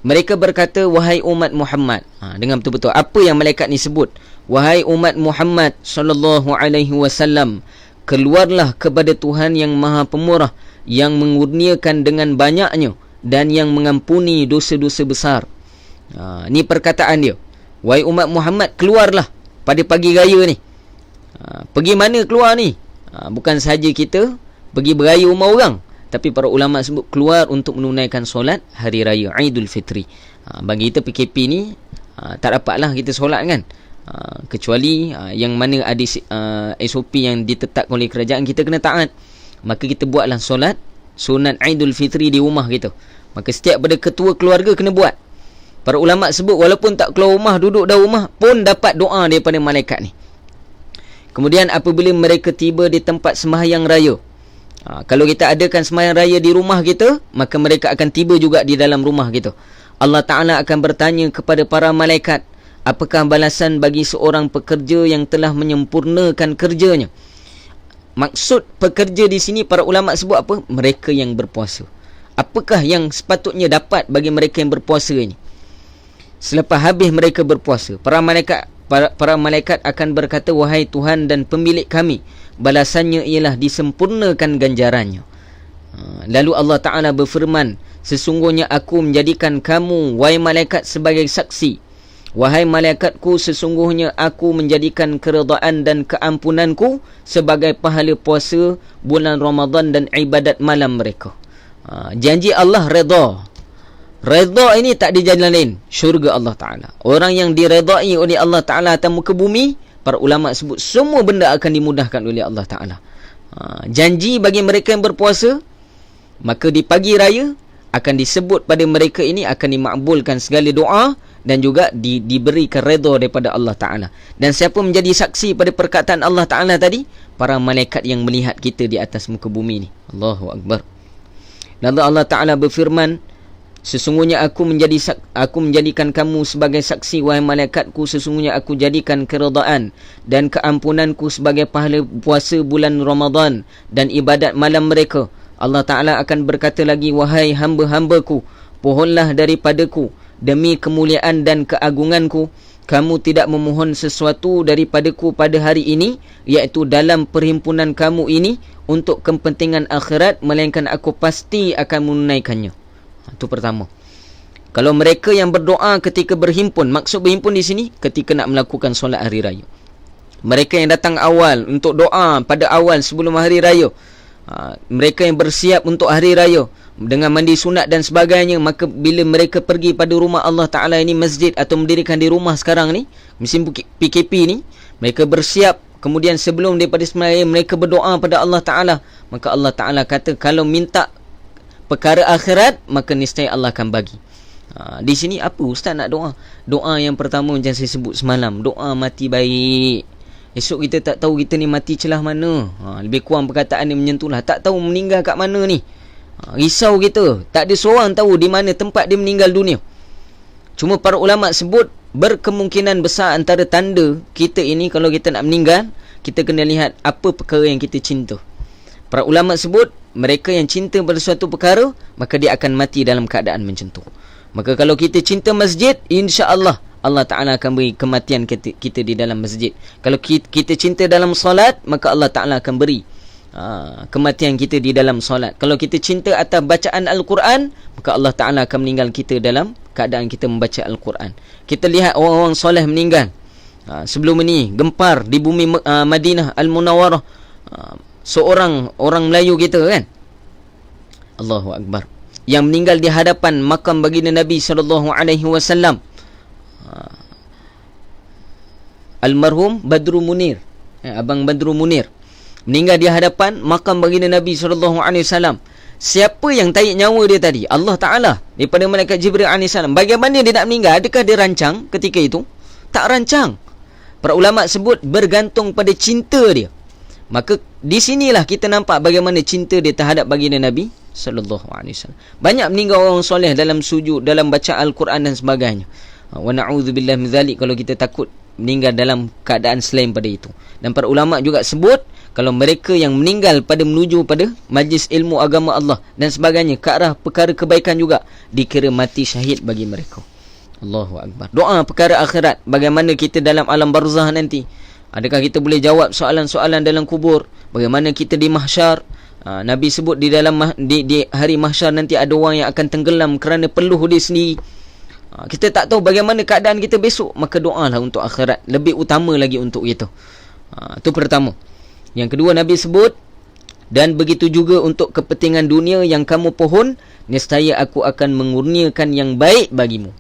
Mereka berkata, wahai umat Muhammad, dengar betul-betul apa yang malaikat ni sebut. Wahai umat Muhammad sallallahu alaihi wasallam, keluarlah kepada Tuhan yang Maha Pemurah, yang mengurniakan dengan banyaknya dan yang mengampuni dosa-dosa besar. Ni perkataan dia. Wahai umat Muhammad, keluarlah pada pagi raya ni. Pergi mana keluar ni? Bukan sahaja kita pergi beraya rumah orang, tapi para ulama sebut keluar untuk menunaikan solat hari raya Aidul Fitri. Bagi kita PKP ni tak dapatlah kita solat kan, kecuali yang mana ada SOP yang ditetapkan oleh kerajaan, kita kena taat. Maka kita buatlah solat sunat Aidul Fitri di rumah kita. Maka setiap pada ketua keluarga kena buat. Para ulama sebut walaupun tak keluar rumah, duduk dalam rumah pun dapat doa daripada malaikat ni. Kemudian apabila mereka tiba di tempat sembahyang raya, kalau kita adakan sembahyang raya di rumah kita, maka mereka akan tiba juga di dalam rumah kita. Allah Ta'ala akan bertanya kepada para malaikat, apakah balasan bagi seorang pekerja yang telah menyempurnakan kerjanya? Maksud pekerja di sini para ulama sebut apa? Mereka yang berpuasa. Apakah yang sepatutnya dapat bagi mereka yang berpuasa ini? Selepas habis mereka berpuasa, para malaikat akan berkata, wahai Tuhan dan pemilik kami, balasannya ialah disempurnakan ganjarannya. Lalu Allah Ta'ala berfirman, sesungguhnya aku menjadikan kamu, wahai malaikat, sebagai saksi. Wahai malaikatku, sesungguhnya aku menjadikan keredaan dan keampunanku sebagai pahala puasa bulan Ramadan dan ibadat malam mereka. Janji Allah redha. Redha ini tak di jalan lain, syurga Allah Ta'ala. Orang yang diredai oleh Allah Ta'ala atas muka bumi, para ulama sebut semua benda akan dimudahkan oleh Allah Ta'ala. Janji bagi mereka yang berpuasa, maka di pagi raya akan disebut pada mereka ini akan dimakbulkan segala doa dan juga diberikan redha daripada Allah Ta'ala. Dan siapa menjadi saksi pada perkataan Allah Ta'ala tadi? Para malaikat yang melihat kita di atas muka bumi ni. Allahu Akbar. Lalu Allah Ta'ala berfirman, sesungguhnya aku menjadikan kamu sebagai saksi, wahai malaikatku, sesungguhnya aku jadikan keredaan dan keampunanku sebagai pahala puasa bulan Ramadan dan ibadat malam mereka. Allah Ta'ala akan berkata lagi, wahai hamba-hambaku, pohonlah daripadaku demi kemuliaan dan keagunganku. Kamu tidak memohon sesuatu daripadaku pada hari ini, iaitu dalam perhimpunan kamu ini untuk kepentingan akhirat, melainkan aku pasti akan menunaikannya. Itu pertama. Kalau mereka yang berdoa ketika berhimpun, maksud berhimpun di sini ketika nak melakukan solat hari raya. Mereka yang datang awal untuk doa pada awal sebelum hari raya, mereka yang bersiap untuk hari raya dengan mandi sunat dan sebagainya, maka bila mereka pergi pada rumah Allah Ta'ala ini, masjid atau mendirikan di rumah sekarang ni, musim PKP ni, mereka bersiap. Kemudian sebelum daripada sembahyang mereka berdoa pada Allah Ta'ala. Maka Allah Ta'ala kata, kalau minta perkara akhirat, maka niscaya Allah akan bagi. Di sini apa Ustaz nak doa? Doa yang pertama macam saya sebut semalam, doa mati baik. Esok kita tak tahu kita ni mati celah mana. Lebih kurang perkataan ni menyentuhlah. Tak tahu meninggal kat mana ni. Risau kita. Tak ada seorang tahu di mana tempat dia meninggal dunia. Cuma para ulama sebut berkemungkinan besar antara tanda kita ini kalau kita nak meninggal, kita kena lihat apa perkara yang kita cinta. Para ulama sebut mereka yang cinta pada suatu perkara, maka dia akan mati dalam keadaan macam tu. Maka kalau kita cinta masjid, insya-Allah Allah Ta'ala akan beri kematian kita di dalam masjid. Kalau kita cinta dalam solat, maka Allah Ta'ala akan beri kematian kita di dalam solat. Kalau kita cinta atas bacaan Al-Quran, maka Allah Ta'ala akan meninggal kita dalam keadaan kita membaca Al-Quran. Kita lihat orang-orang soleh meninggal. Sebelum ini gempar di bumi Madinah Al-Munawwarah, seorang orang Melayu kita kan. Allahu Akbar. yang meninggal di hadapan makam baginda Nabi SAW. Almarhum Badru Munir, Abang Badru Munir, meninggal di hadapan makam baginda Nabi SAW. Siapa yang tarik nyawa dia tadi? Allah Ta'ala daripada malaikat Jibril AS. Bagaimana dia nak meninggal? Adakah dia rancang ketika itu? Tak rancang. Para ulama sebut bergantung pada cinta dia. Maka di sinilah kita nampak bagaimana cinta dia terhadap baginda Nabi SAW. Banyak meninggal orang soleh dalam sujud, dalam baca Al-Quran dan sebagainya. Wa na'udzubillah min dzalik, kalau kita takut meninggal dalam keadaan selain pada itu. Dan para ulama juga sebut, kalau mereka yang meninggal pada menuju pada majlis ilmu agama Allah dan sebagainya, ke arah perkara kebaikan juga, dikira mati syahid bagi mereka. Allahu Akbar. Doa perkara akhirat, bagaimana kita dalam alam barzah nanti, adakah kita boleh jawab soalan-soalan dalam kubur, bagaimana kita di mahsyar. Nabi sebut di dalam di hari mahsyar nanti ada orang yang akan tenggelam kerana peluh dia sendiri. Kita tak tahu bagaimana keadaan kita besok, maka doalah untuk akhirat, lebih utama lagi untuk kita. Itu pertama. Yang kedua, Nabi sebut, dan begitu juga untuk kepentingan dunia yang kamu pohon, nescaya aku akan mengurniakan yang baik bagimu.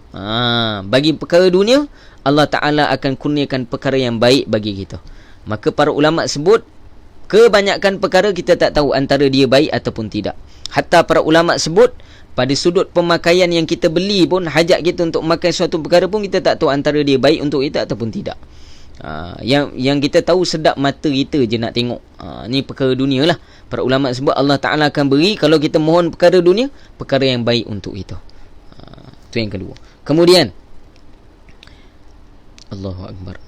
Bagi perkara dunia, Allah Ta'ala akan kurniakan perkara yang baik bagi kita. Maka para ulama sebut, kebanyakan perkara kita tak tahu antara dia baik ataupun tidak. Hatta para ulama sebut, pada sudut pemakaian yang kita beli pun, hajat kita untuk memakai suatu perkara pun, kita tak tahu antara dia baik untuk kita ataupun tidak. Yang kita tahu sedap mata kita je nak tengok. Ni perkara dunia lah. Para ulama sebut Allah Ta'ala akan beri, kalau kita mohon perkara dunia, perkara yang baik untuk kita. Itu yang kedua. Kemudian, Allahu Akbar,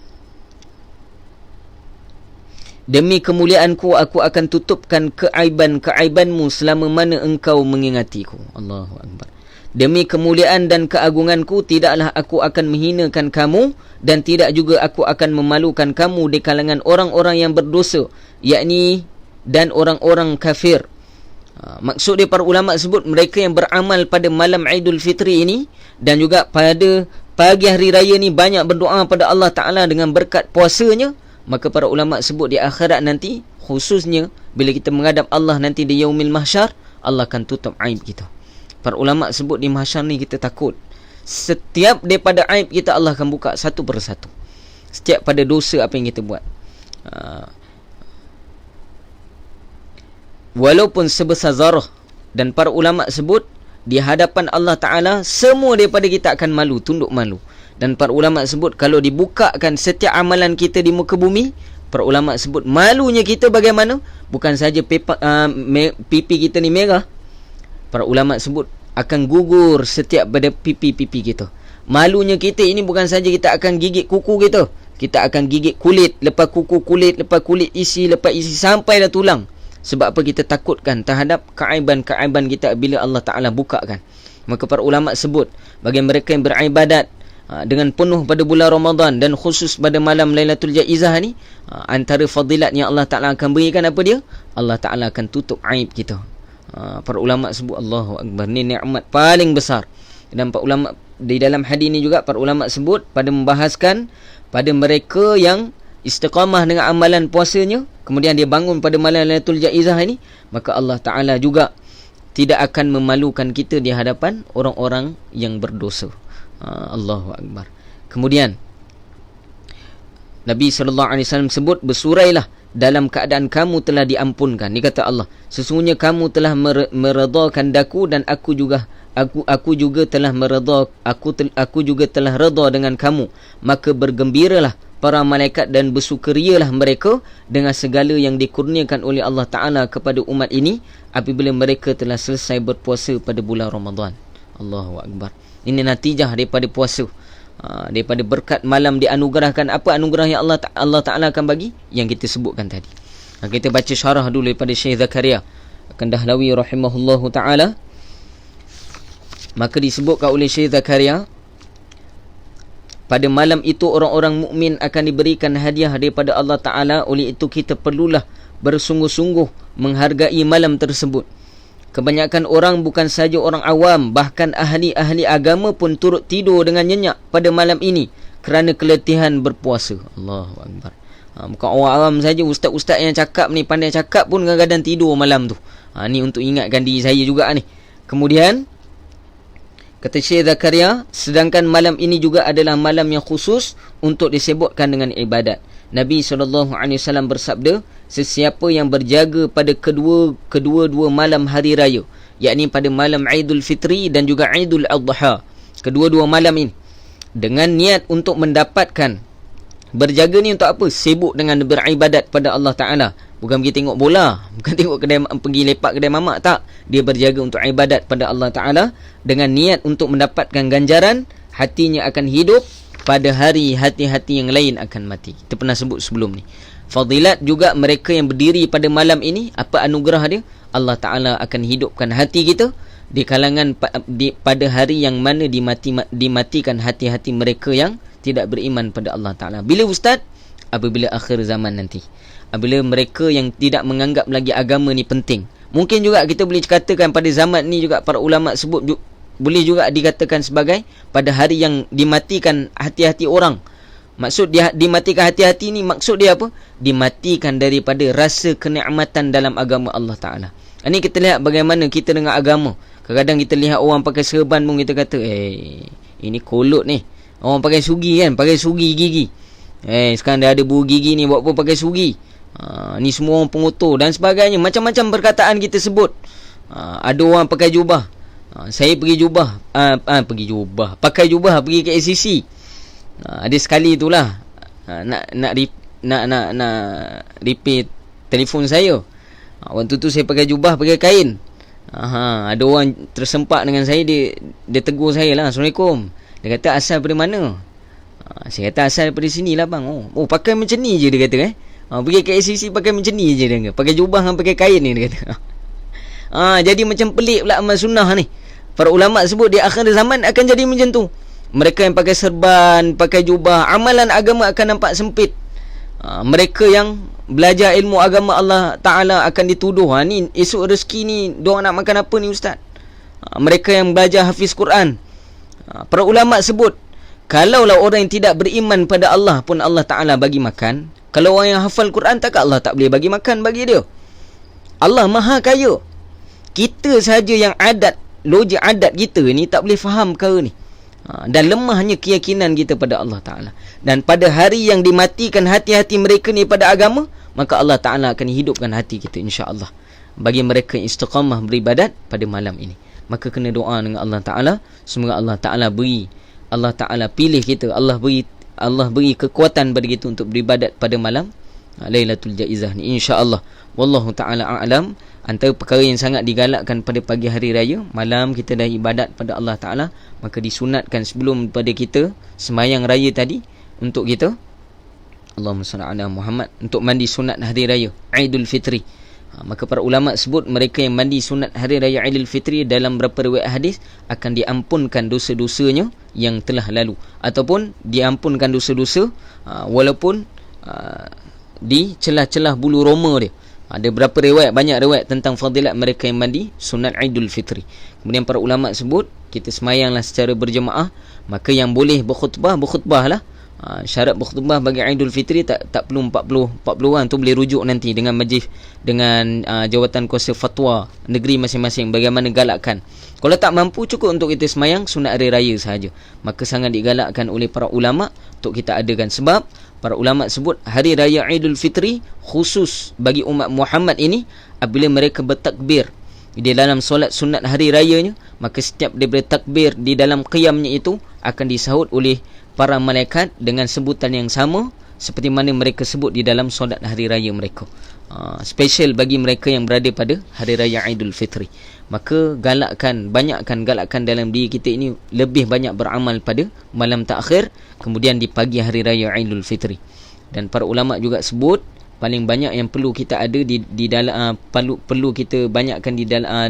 demi kemuliaanku aku akan tutupkan keaiban-keaibanmu selama mana engkau mengingatiku. Allahu Akbar. Demi kemuliaan dan keagunganku, tidaklah aku akan menghinakan kamu, dan tidak juga aku akan memalukan kamu di kalangan orang-orang yang berdosa, yakni dan orang-orang kafir. Maksud dia, para ulama sebut, mereka yang beramal pada malam Aidul Fitri ini, dan juga pada pagi hari raya ni banyak berdoa pada Allah Ta'ala dengan berkat puasanya. Maka para ulama sebut di akhirat nanti, khususnya bila kita menghadap Allah nanti di Yaumil Mahsyar, Allah akan tutup aib kita. Para ulama sebut di mahsyar ni kita takut, setiap daripada aib kita Allah akan buka satu persatu. Setiap pada dosa apa yang kita buat, walaupun sebesar zarah. Dan para ulama sebut, di hadapan Allah Ta'ala semua daripada kita akan malu, tunduk malu. Dan para ulama sebut, kalau dibukakan setiap amalan kita di muka bumi, para ulama sebut malunya kita bagaimana. Bukan saja pipi kita ni merah, para ulama sebut akan gugur setiap pada pipi-pipi kita. Malunya kita ini bukan saja kita akan gigit kuku kita, kita akan gigit kulit, lepas kuku kulit, lepas kulit isi, lepas isi sampai dah tulang. Sebab apa? Kita takutkan terhadap keaiban-keaiban kita bila Allah Ta'ala bukakan. Maka para ulama sebut, bagi mereka yang beribadat dengan penuh pada bulan Ramadan, dan khusus pada malam Lailatul Jaizah ni, antara fadilat yang Allah Ta'ala akan berikan apa dia? Allah Ta'ala akan tutup aib kita. Para ulama sebut, Allahu Akbar, ni nikmat paling besar. Dan para ulama di dalam hadis ni juga, para ulama sebut pada membahaskan pada mereka yang istiqamah dengan amalan puasanya, kemudian dia bangun pada malam Lailatul Jaizah ini, maka Allah Ta'ala juga tidak akan memalukan kita di hadapan orang-orang yang berdosa. Allahu Akbar. Kemudian Nabi SAW sebut, bersurailah dalam keadaan kamu telah diampunkan. Dia kata Allah, sesungguhnya kamu telah meredakan daku, dan aku juga telah mereda, aku juga telah reda dengan kamu. Maka bergembiralah para malaikat dan bersukarialah mereka dengan segala yang dikurniakan oleh Allah Ta'ala kepada umat ini apabila mereka telah selesai berpuasa pada bulan Ramadan. Allahu Akbar. Ini natijah daripada puasa. Daripada berkat malam dianugerahkan. Apa anugerah yang Allah Ta'ala akan bagi? Yang kita sebutkan tadi. Kita baca syarah dulu daripada Syekh Zakaria Kandahlawi rahimahullahu ta'ala. Maka disebutkan oleh Syekh Zakaria, pada malam itu orang-orang mukmin akan diberikan hadiah daripada Allah Ta'ala. Oleh itu kita perlulah bersungguh-sungguh menghargai malam tersebut. Kebanyakan orang, bukan saja orang awam, bahkan ahli-ahli agama pun turut tidur dengan nyenyak pada malam ini kerana keletihan berpuasa. Allahu Akbar. Bukan orang awam saja, ustaz-ustaz yang cakap ni, pandai cakap pun kadang-kadang tidur malam tu. Ni untuk ingatkan diri saya juga ni. Kemudian Kata Syekh Zakaria, sedangkan malam ini juga adalah malam yang khusus untuk disebutkan dengan ibadat. Nabi SAW bersabda, sesiapa yang berjaga pada kedua-dua malam hari raya, yakni pada malam Aidul Fitri dan juga Aidul Adha, kedua-dua malam ini, dengan niat untuk mendapatkan, berjaga ni untuk apa? Sibuk dengan beribadat pada Allah Ta'ala. Bukan pergi tengok bola, bukan tengok pergi lepak kedai mamak, tak. Dia berjaga untuk ibadat pada Allah Ta'ala dengan niat untuk mendapatkan ganjaran. Hatinya akan hidup, pada hari hati-hati yang lain akan mati. Kita pernah sebut sebelum ni. Fadilat juga mereka yang berdiri pada malam ini, apa anugerah dia? Allah Ta'ala akan hidupkan hati kita di kalangan pada hari yang mana dimatikan hati-hati mereka yang tidak beriman pada Allah Ta'ala. Bila Ustaz? Apabila akhir zaman nanti, apabila mereka yang tidak menganggap lagi agama ni penting. Mungkin juga kita boleh katakan pada zaman ni juga para ulama sebut boleh juga dikatakan sebagai pada hari yang dimatikan hati-hati orang. Maksud dia dimatikan hati-hati ni, maksud dia apa? Dimatikan daripada rasa kenikmatan dalam agama Allah Ta'ala. Ini kita lihat bagaimana kita dengan agama. Kadang-kadang kita lihat orang pakai serban pun kita kata, ini kolot ni. Orang pakai sugi kan, pakai sugi gigi. Sekarang dah ada buru gigi ni, buat apa pakai sugi? Ni semua orang pengotor dan sebagainya. Macam-macam perkataan kita sebut. Ada orang pakai jubah. Saya pergi jubah. Pakai jubah pergi ke ACC. Ada sekali itulah nak repair telefon saya. Waktu tu saya pakai jubah, pakai kain. Ada orang tersempak dengan saya, dia tegur saya lah, Assalamualaikum. Dia kata, asal dari mana? Saya kata, asal daripada sini lah bang. Oh pakai macam ni je, dia kata pergi ke ACC pakai macam ni je, dia kata. Pakai jubah dengan pakai kain ni, dia kata. Jadi macam pelik pula amal sunnah ni. Para ulama sebut di akhir zaman akan jadi macam tu. Mereka yang pakai serban, pakai jubah, amalan agama akan nampak sempit. Mereka yang belajar ilmu agama Allah Ta'ala akan dituduh, ni esok rezeki ni diorang nak makan apa ni Ustaz? Mereka yang belajar hafiz Quran, para ulama sebut, kalaulah orang yang tidak beriman pada Allah pun Allah Ta'ala bagi makan. Kalau orang yang hafal Quran, takkan Allah tak boleh bagi makan bagi dia? Allah maha kaya. Kita sahaja yang logik adat kita ni tak boleh faham perkara ni. Dan lemahnya keyakinan kita pada Allah Ta'ala. Dan pada hari yang dimatikan hati-hati mereka ni pada agama, maka Allah Ta'ala akan hidupkan hati kita, insya-Allah, bagi mereka yang istiqamah beribadat pada malam ini. Maka kena doa dengan Allah Ta'ala, semoga Allah Ta'ala pilih kita, Allah beri kekuatan bagi kita untuk beribadat pada malam Lailatul Jaizah ni, insya-Allah. Wallahu ta'ala a'lam. Antara perkara yang sangat digalakkan pada pagi hari raya, malam kita dah ibadat pada Allah Ta'ala, maka disunatkan sebelum pada kita sembahyang raya tadi, untuk kita, Allahumma salli ala Muhammad, untuk mandi sunat hari raya Aidul Fitri. Maka para ulama sebut mereka yang mandi sunat hari raya Aidul Fitri dalam beberapa riwayat hadis akan diampunkan dosa-dosanya yang telah lalu, ataupun diampunkan dosa-dosa walaupun di celah-celah bulu roma dia. Ada berapa riwayat, banyak riwayat tentang fadilat mereka yang mandi sunat Aidul Fitri. Kemudian para ulama sebut kita semayanglah secara berjemaah. Maka yang boleh berkhutbahlah. Syarat berkhutbah bagi Aidul Fitri tak perlu 40 orang tu, boleh rujuk nanti dengan majlis, dengan jawatan kuasa fatwa negeri masing-masing bagaimana galakkan. Kalau tak mampu, cukup untuk kita semayang sunat hari raya sahaja. Maka sangat digalakkan oleh para ulama untuk kita adakan, sebab para ulama sebut hari raya Aidul Fitri khusus bagi umat Muhammad ini. Apabila mereka bertakbir di dalam solat sunat hari rayanya, maka setiap daripada takbir di dalam qiyamnya itu akan disahut oleh para malaikat dengan sebutan yang sama seperti mana mereka sebut di dalam solat hari raya mereka. Special bagi mereka yang berada pada hari raya Aidul Fitri. Maka banyakkan galakkan dalam diri kita ini lebih banyak beramal pada malam takhir, kemudian di pagi hari raya Aidul Fitri. Dan para ulama juga sebut paling banyak yang perlu kita ada di dalam perlu kita banyakkan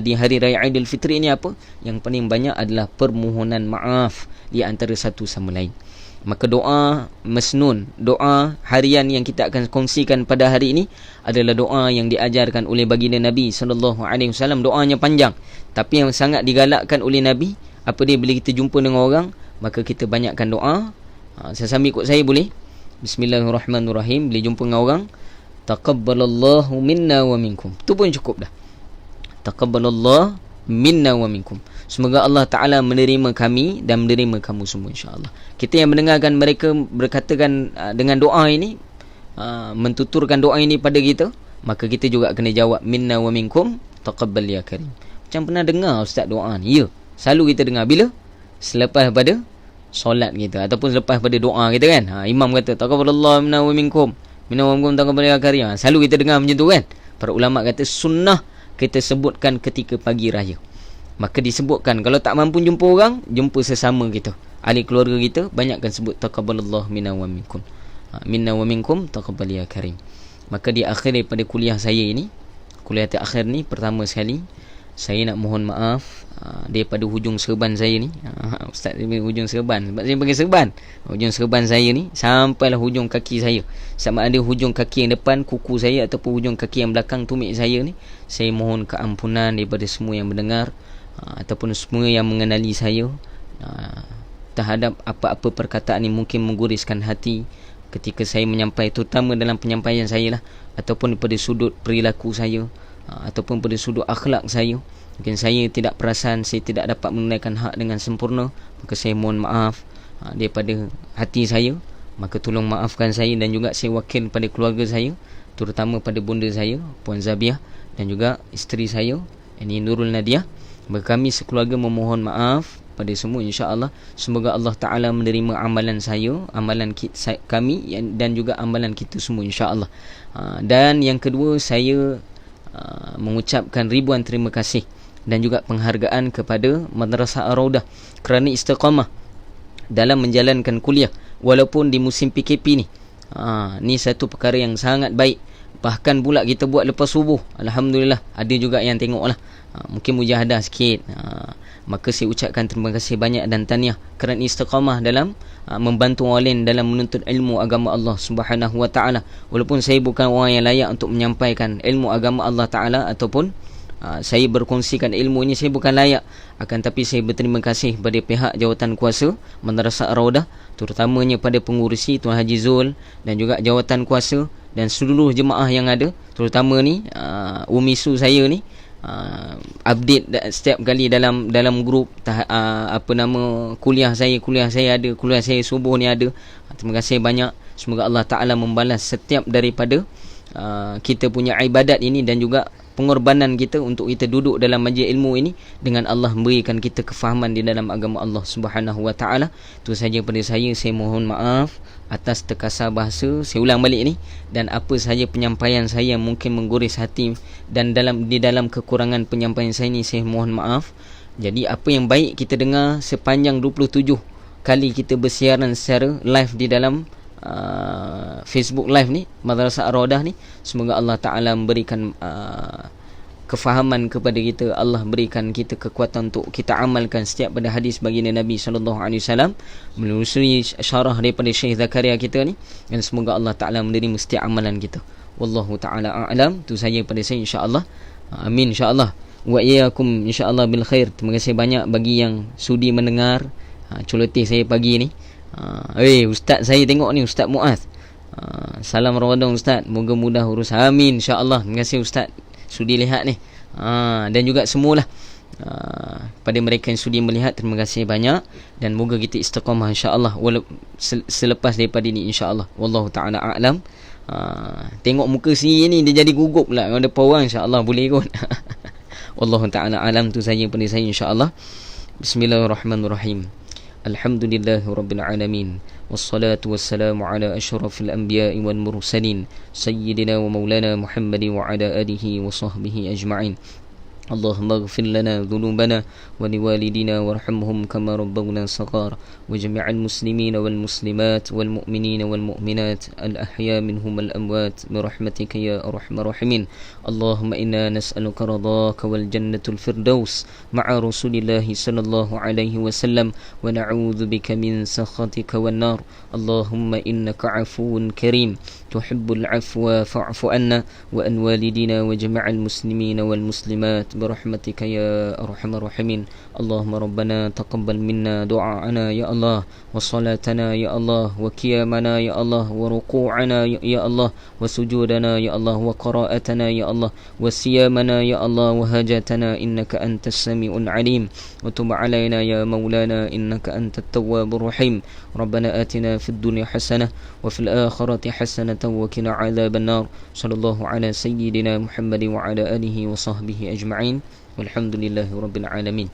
di hari raya Aidul Fitri ini apa? Yang paling banyak adalah permohonan maaf di antara satu sama lain. Maka doa masnun, doa harian yang kita akan kongsikan pada hari ini adalah doa yang diajarkan oleh baginda Nabi SAW. Doanya panjang, tapi yang sangat digalakkan oleh Nabi, apa dia, bila kita jumpa dengan orang, maka kita banyakkan doa. Saya sambil ikut saya boleh? Bismillahirrahmanirrahim. Bila jumpa dengan orang, taqabbalallahu minna wa minkum, tu pun cukup dah. Taqabbalallahu minna wa minkum. Semoga Allah Ta'ala menerima kami dan menerima kamu semua, insya-Allah. Kita yang mendengarkan mereka berkatakan dengan doa ini, mentuturkan doa ini pada kita, maka kita juga kena jawab minna wa minkum taqabbal ya karim. Macam pernah dengar ustaz doa ni? Ya, selalu kita dengar bila? Selepas pada solat kita ataupun selepas pada doa kita kan. Imam kata taqabbalallahu minna wa minkum taqabbal ya karim. Selalu kita dengar macam tu kan. Para ulama kata sunnah kita sebutkan ketika pagi raya. Maka disebutkan kalau tak mampu jumpa orang, jumpa sesama kita, ahli keluarga kita, banyakkan sebut taqabbalallahu minna wa minkum taqabbal ya karim. Maka di akhir daripada kuliah saya ini, kuliah terakhir ni, pertama sekali saya nak mohon maaf daripada hujung serban saya ni. Ustaz dia panggil hujung serban sebab saya panggil serban. Hujung serban saya ni sampailah hujung kaki saya. Sama ada hujung kaki yang depan kuku saya ataupun hujung kaki yang belakang tumit saya ni, saya mohon keampunan daripada semua yang mendengar ataupun semua yang mengenali saya terhadap apa-apa perkataan yang mungkin mengguriskan hati ketika saya menyampaikan, terutama dalam penyampaian saya lah, ataupun pada sudut perilaku saya, ataupun pada sudut akhlak saya. Mungkin saya tidak perasan, saya tidak dapat menunaikan hak dengan sempurna, maka saya mohon maaf daripada hati saya. Maka tolong maafkan saya, dan juga saya wakil pada keluarga saya, terutama pada bunda saya Puan Zabiah, dan juga isteri saya ini Nurul Nadia. Maka kami sekeluarga memohon maaf pada semua, insya-Allah. Semoga Allah Ta'ala menerima amalan saya, amalan kami, dan juga amalan kita semua, insya-Allah. Dan yang kedua, saya mengucapkan ribuan terima kasih dan juga penghargaan kepada Madrasah Ar-Raudah kerana istiqamah dalam menjalankan kuliah walaupun di musim PKP ni. Ni satu perkara yang sangat baik. Bahkan pula kita buat lepas subuh, alhamdulillah ada juga yang tengok lah. Mungkin mujahadah sikit. Maka saya ucapkan terima kasih banyak dan tahniah kerana istiqamah dalam membantu orang lain dalam menuntut ilmu agama Allah Subhanahu wa taala. Walaupun saya bukan orang yang layak untuk menyampaikan ilmu agama Allah Taala, ataupun saya berkongsikan ilmu ini, saya bukan layak. Akan tapi saya berterima kasih kepada pihak jawatan kuasa Madrasah Ar-Raudah, terutamanya pada pengurusi Tuan Haji Zul dan juga jawatan kuasa dan seluruh jemaah yang ada, terutama ni Umi Su saya ni, update setiap kali dalam grup kuliah saya ada, kuliah saya subuh ni ada. Terima kasih banyak. Semoga Allah Ta'ala membalas setiap daripada kita punya ibadat ini dan juga pengorbanan kita untuk kita duduk dalam majlis ilmu ini, dengan Allah memberikan kita kefahaman di dalam agama Allah Subhanahu wa taala. Itu saja pada saya mohon maaf atas terkasar bahasa. Saya ulang balik ni, dan apa sahaja penyampaian saya yang mungkin mengguris hati dan di dalam kekurangan penyampaian saya ni, saya mohon maaf. Jadi apa yang baik kita dengar sepanjang 27 kali kita bersiaran secara live di dalam Facebook live ni, Madrasah Ar-Raudah ni, semoga Allah Ta'ala memberikan kefahaman kepada kita. Allah berikan kita kekuatan untuk kita amalkan setiap pada hadis baginda Nabi SAW melalui syarah daripada Syekh Zakaria kita ni, dan semoga Allah Ta'ala menerima setiap amalan kita. Wallahu Ta'ala a'lam. Itu saja pada saya, insya-Allah. Amin, insya-Allah. Wa iyyakum insya-Allah bil khair. Terima kasih banyak bagi yang sudi mendengar celoteh saya pagi ni. Ustaz saya tengok ni, Ustaz Muaz. Salam Ramadan Ustaz, moga mudah urus. Amin, insya-Allah. Terima kasih Ustaz sudi lihat ni. Dan juga semualah pada mereka yang sudi melihat, terima kasih banyak, dan moga kita istiqamah insya-Allah selepas daripada ini, insya-Allah. Wallahu taala a'lam. Tengok muka sini ni dia jadi gugup pula. Kalau ada orang, insya-Allah boleh kot. Wallahu taala a'lam. Tu saja pada saya, insya-Allah. Bismillahirrahmanirrahim. Alhamdulillahi Rabbil Alamin. Wassalatu wassalamu ala ashrafil anbiya'i wal mursalin Sayyidina wa maulana Muhammadin wa ala alihi wa sahbihi ajma'in. Allahumma ighfir lana dhunubana wa liwalidina warhamhum kama rabbawna saghara wa jami'al muslimina wal muslimat wal mu'minina wal mu'minat al ahya minhum wal amwat bi rahmatika ya arhamar rahimin. Allahumma inna nas'aluka ridhaka wal jannatul firdaus ma'a rasulillahi sallallahu alaihi wasallam wa na'udzu bika min sakhatika wan nar. Allahumma innaka 'afuwun karim tuhibbul 'afwa fa'fu anna wa an walidina wa jami'al muslimina wal muslimat برحمتك يا أرحم الراحمين. اللهم ربنا تقبل منا دعاءنا يا الله، وصلاتنا يا الله، وقيامنا يا الله، وركوعنا يا الله، وسجودنا يا الله، وقراءتنا يا الله، وصيامنا يا الله، وهجاتنا إنك أنت السميع العليم. وتب علينا يا مولانا إنك أنت التواب الرحيم. ربنا آتنا في الدنيا حسنة وفي الآخرة حسنة وقنا عذاب النار. صلى الله على سيدنا محمد وعلى آله وصحبه أجمعين والحمد لله رب العالمين.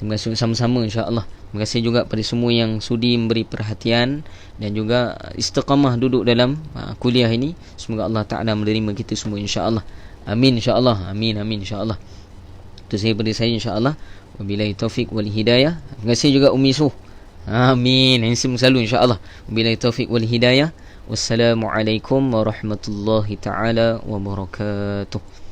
Terima kasih sama-sama insya-Allah. Terima kasih juga pada semua yang sudi memberi perhatian dan juga istiqamah duduk dalam kuliah ini. Semoga Allah Taala menerima kita semua insya-Allah. Amin insya-Allah. Amin insya-Allah. Itu saja dari saya insya-Allah. Wabillahi taufik wal hidayah. Terima kasih juga Umi Suh. Amin. Handsome selalu insya-Allah. Wabillahi taufik wal hidayah. Wassalamualaikum warahmatullahi taala wabarakatuh.